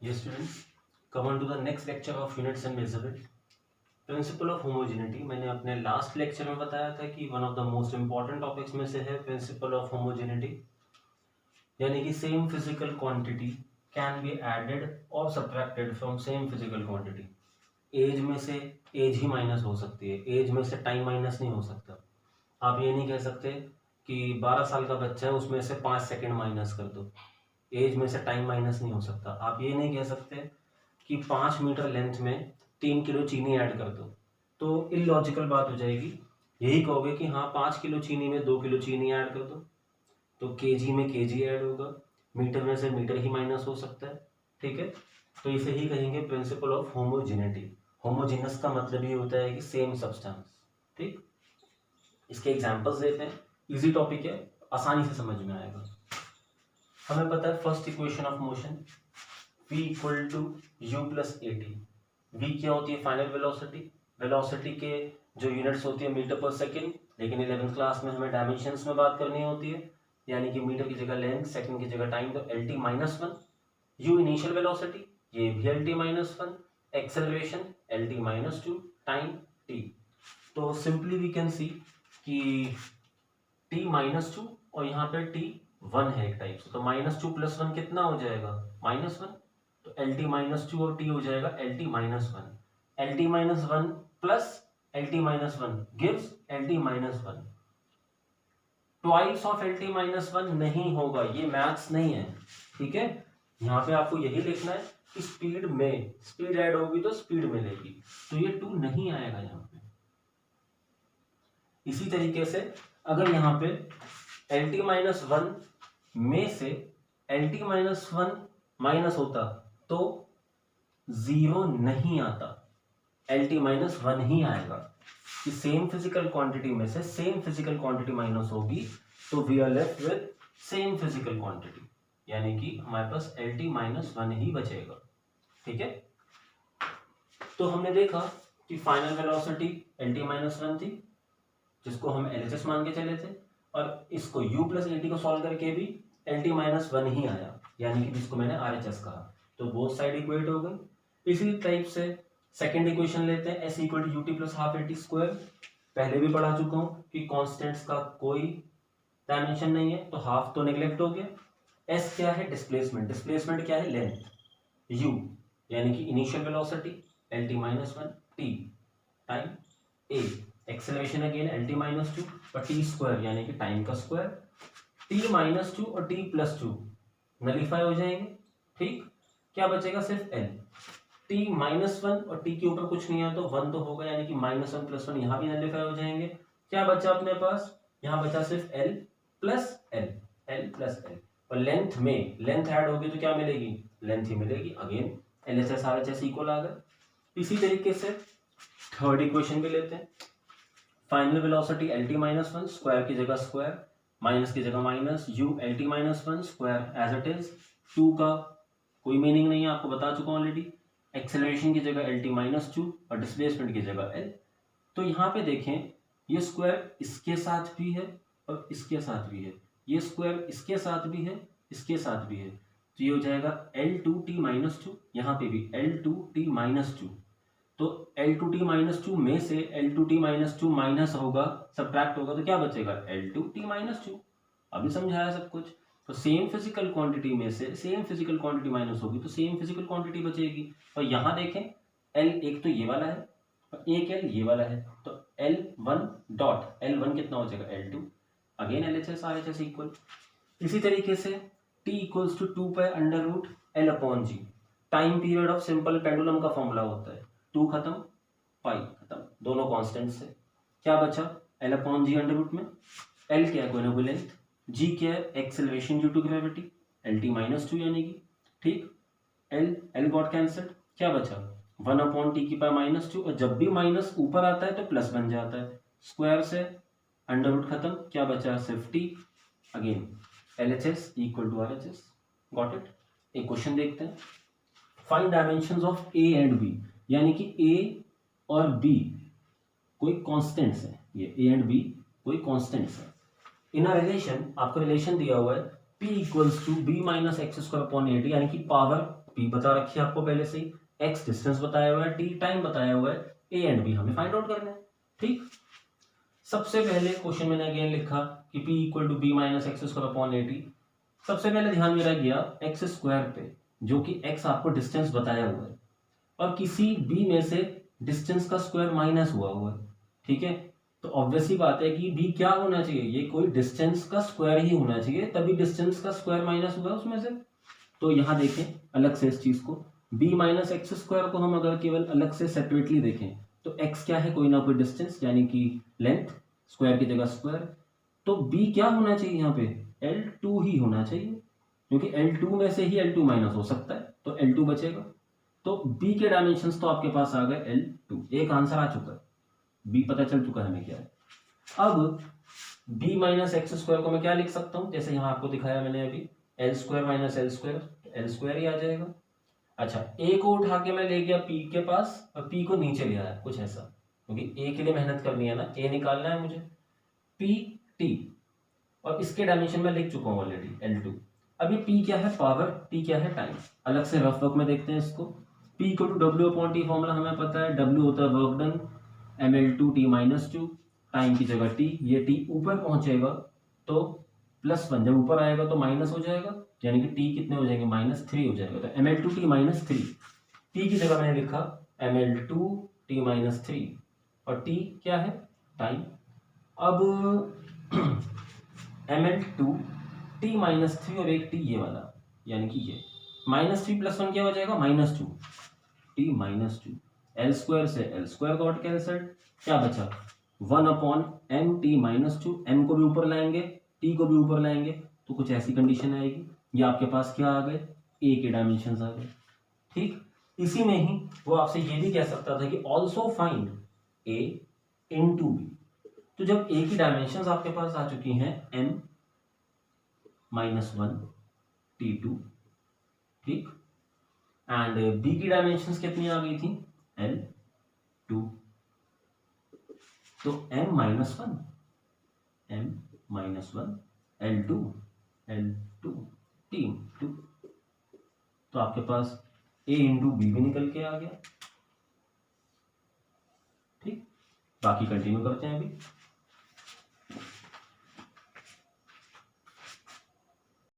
Dear students, come on to the next lecture of units and measurement. Principle of homogeneity मैंने अपने last lecture में बताया था कि one of the most important topics में से है प्रिंसिपल ऑफ होमोजेनिटी, यानी कि same physical quantity can be added और subtracted from same physical quantity. एज में से एज ही माइनस हो सकती है, एज में से टाइम माइनस नहीं हो सकता। आप ये नहीं कह सकते कि 12 साल का बच्चा है उसमें से 5 सेकेंड माइनस कर दो, एज में से टाइम माइनस नहीं हो सकता। आप ये नहीं कह सकते कि 5 मीटर लेंथ में 3 किलो चीनी ऐड कर दो, तो इलॉजिकल बात हो जाएगी। यही कहोगे कि हाँ 5 किलो चीनी में 2 किलो चीनी ऐड कर दो, तो केजी में केजी ऐड होगा, मीटर में से मीटर ही माइनस हो सकता है। ठीक है, तो इसे ही कहेंगे प्रिंसिपल ऑफ होमोजेनिटी। होमोजेनस का मतलब ये होता है कि सेम सब्सटेंस। ठीक, इसके एग्जांपल्स देते हैं, इजी टॉपिक है, आसानी से समझ में आएगा। हमें पता है first equation of motion v equal to u plus a t. V क्या होती है? Final velocity. वेलोसिटी के जो यूनिट्स होती है मीटर पर सेकेंड, लेकिन 11th क्लास में हमें डायमेंशंस में बात करनी होती है, यानी कि मीटर की जगह लेंथ, सेकेंड की जगह टाइम, तो L T minus one. You initial velocity, ये भी L T minus one. Acceleration L T minus to, time T. तो सिंपली वी कैन सी कि टी माइनस टू और यहाँ पे टी वन है एक टाइप से, तो माइनस टू प्लस वन कितना हो जाएगा? Minus one. तो एल टी माइनस टू और टी हो जाएगा L T minus one. L T minus one plus L T minus one gives L T minus one. Twice of L T minus one नहीं होगा, ये maths नहीं है। ठीक है, यहाँ पे आपको यही लिखना है कि स्पीड में स्पीड ऐड होगी तो स्पीड मिलेगी, तो ये टू नहीं आएगा यहाँ पे। इसी तरीके से अगर यहाँ पे एल टी माइनस वन में से L T minus one minus होता तो जीरो नहीं आता, एल टी माइनस वन ही आएगा। कि सेम फिजिकल क्वांटिटी में से सेम फिजिकल क्वांटिटी माइनस होगी तो we are left with same physical quantity, यानी कि हमारे पास एल टी माइनस वन ही बचेगा। ठीक है, तो हमने देखा कि final velocity L T minus one थी, जिसको हम एल एच एस मान के चले थे, और इसको u प्लस ए टी को सॉल्व करके भी एल टी माइनस वन ही आया, यानी कि जिसको मैंने आर एच एस कहा, तो बोथ साइड इक्वेट हो गई। इसी टाइप से सेकेंड इक्वेशन लेते हैं, s equal to u t plus half a t square. पहले भी पढ़ा चुका हूँ कि कॉन्स्टेंट्स का कोई डायमेंशन नहीं है, तो हाफ तो नेग्लेक्ट हो गया। एस क्या है? डिस्प्लेसमेंट। डिस्प्लेसमेंट क्या है? लेंथ। यू यानी कि initial velocity L T minus one, T time, A acceleration again L T minus two और टी स्क्वायर यानी कि टाइम का स्क्वायर। टी माइनस टू और टी प्लस टू नलीफाई हो जाएंगे। ठीक, क्या बचेगा? सिर्फ एल। टी माइनस वन और टी के ऊपर कुछ नहीं है तो वन तो होगा, यानी कि माइनस वन प्लस वन यहाँ भी नलीफाई हो जाएंगे। क्या बचा अपने पास? यहाँ बचा सिर्फ L plus L, L plus L. और लेंथ में लेंथ ऐड होगी तो क्या मिलेगी? लेंथ ही मिलेगी। Again L H S R H S equal आ गए। इसी तरीके से थर्ड इक्वेशन भी लेते हैं, final velocity L T minus one, square की जगह स्क्वायर, माइनस की जगह minus, U L T minus one square as it is. Two का कोई मीनिंग नहीं है, आपको बता चुका हूँ ऑलरेडी। एक्सेलरेशन की जगह एल टी माइनस टू और डिस्प्लेसमेंट की जगह एल। तो यहाँ पे देखें, ये स्क्वायर इसके साथ भी है और इसके साथ भी है, ये स्क्वायर इसके साथ भी है, इसके साथ भी है, तो ये हो जाएगा L two T minus two, यहाँ पे भी L two T minus two. तो L two T minus two में से L two T minus two minus होगा, सब्ट्रैक्ट होगा, तो क्या बचेगा? L two T minus two. अभी समझाया सब कुछ। तो सेम फिजिकल क्वांटिटी में से सेम फिजिकल क्वांटिटी माइनस होगी तो सेम फिजिकल क्वांटिटी बचेगी। और यहाँ देखें, एल एक तो ये वाला है और एक एल ये वाला है, तो L one dot L one कितना हो जाएगा? L two. Again L H S R H S equal. इसी तरीके से T equals to two pi under root L upon g. Time period of simple pendulum का फॉर्मूला होता है, to खत्म पाई खत्म, दोनों कांस्टेंट से। क्या बचा? L upon G under root में। एल क्या है? कोई ना कोई लेंथ। जी क्या है? Acceleration due to gravity L T minus two, यानी कि ठीक, एल एल गॉट कैंसल्ड। क्या बचा? वन अपॉन टी की पावर माइनस टू, और जब भी माइनस ऊपर आता है तो प्लस बन जाता है, स्क्वायर से अंडर रूट खत्म। क्या बचा? सिर्फ T. Again L H S equal to R H S. Got it. एक क्वेश्चन देखते हैं, find dimensions of a and b, यानी कि ए और बी कोई कांस्टेंट्स है, ये ए एंड बी कोई कांस्टेंट्स है। इन अ रिलेशन, आपको रिलेशन दिया हुआ है P equals to b minus x square upon a t, यानी कि पावर p बता रखी है आपको पहले से ही, x डिस्टेंस बताया हुआ है, t टाइम बताया हुआ है, a एंड b हमें फाइंड आउट करना है। ठीक, सबसे पहले क्वेश्चन मैंने अगेन लिखा कि p equal to b minus x square upon a t. सबसे पहले ध्यान मेरा गया एक्स स्क्वायर पे, जो कि x आपको डिस्टेंस बताया हुआ है और किसी b में से डिस्टेंस का स्क्वायर माइनस हुआ है। ठीक है, तो ऑब्वियसली बात है कि b क्या होना चाहिए, ये कोई डिस्टेंस का स्क्वायर ही होना चाहिए, तभी डिस्टेंस का स्क्वायर माइनस हुआ उसमें से। तो यहाँ देखें अलग से इस चीज को, b माइनस एक्स स्क्वायर को हम अगर केवल अलग से सेपरेटली देखें तो x क्या है, कोई ना कोई डिस्टेंस यानी कि लेंथ, स्क्वायर की जगह स्क्वायर। तो b क्या होना चाहिए यहाँ पे, L2 ही होना चाहिए, क्योंकि L2 में से ही L2 माइनस हो सकता है, तो L2 बचेगा। तो b के डायमेंशंस तो आपके पास आ गए L2, एक आंसर आ चुका है, b पता चल चुका है हमें क्या है। अब b माइनस एक्स स्क्वायर को मैं क्या लिख सकता हूँ, जैसे यहाँ आपको दिखाया मैंने अभी, L square minus L square, L square ही आ जाएगा। अच्छा, a को उठा के मैं ले गया p के पास और p को नीचे ले आया, कुछ ऐसा, क्योंकि a के लिए मेहनत करनी है ना, a निकालना है मुझे, p t, और इसके डायमेंशन में लिख चुका हूँ ऑलरेडी L2। अब ये p क्या है, पावर, t क्या है, टाइम। अलग से रफ वर्क में देखते हैं इसको, p इक्वल टू डब्ल्यू अपॉन टी फॉर्मूला हमें पता है, w होता है work done, ml2 t minus 2, time की जगह t, ये t ऊपर पहुंचेगा तो +1, जब ऊपर आएगा तो माइनस हो जाएगा, यानी कि t कितने हो जाएंगे, -3 हो जाएगा, तो ml2 t माइनस 3, t की जगह मैंने लिखा ml2 t माइनस 3, और t क्या है, टाइम। अब ml2 t माइनस 3 और एक t ये वाला, यानी कि ये -3 + 1 क्या हो जाएगा, -2, t माइनस 2, एल स्क्वायर से एल स्क्वायर गॉट कैंसल्ड, क्या बचा 1 upon M T minus 2, M को भी ऊपर लाएंगे टी को भी ऊपर लाएंगे तो कुछ ऐसी कंडीशन आएगी, ये आपके पास क्या आ गए, ए के डायमेंशन आ गए। ठीक, इसी में ही वो आपसे ये भी कह सकता था कि also find a into b. तो जब ए की डायमेंशन आपके पास आ चुकी हैं m -1 t2, ठीक, एंड बी की डायमेंशंस कितनी आ गई थी, L2, तो m-1 L2 T2, तो आपके पास a इंटू बी भी निकल के आ गया। ठीक, बाकी कंटिन्यू करते हैं अभी।